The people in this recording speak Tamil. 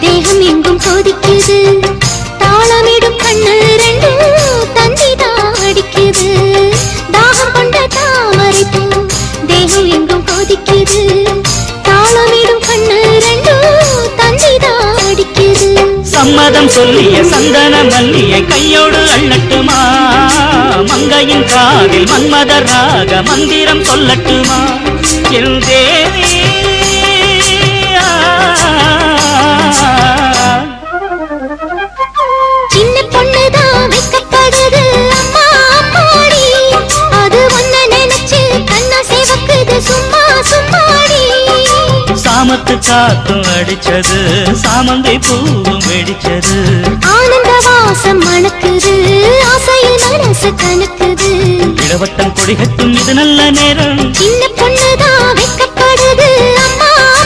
தேகம் எங்கும் கொதிக்குது தாளமிடும் கண்ணு ரெண்டு தந்திதான் அடிக்குது தாகம் கொண்ட தாமரை பூ தேகம் எங்கும் கொதிக்குது தாளமிடும் கண்ணு ரெண்டு தந்திதான் அடிக்குது சம்மதம் சொல்லிய சந்தன மல்லிய கையோடு அள்ளட்டுமா மங்கையின் காதில் மன்மதராக மந்திரம் சொல்லட்டுமா என் தேவி சின்ன பொண்ணுதான் வைக்கப்படுது அம்மா அம்மாடி அது ஒன்ன நினைச்சு கண்ணா சேவக்குது சும்மா சும்மாடி சாமத்து காத்தும் அடிச்சது சாமந்தை பூவும் வெடிச்சது ஆனந்த வாசம் மணக்குது ஆசையில் மனசு கணக்குது இளவட்டம் கொடிகட்டும் இது நல்ல நேரம் சின்ன பொண்ணுதான் வைக்க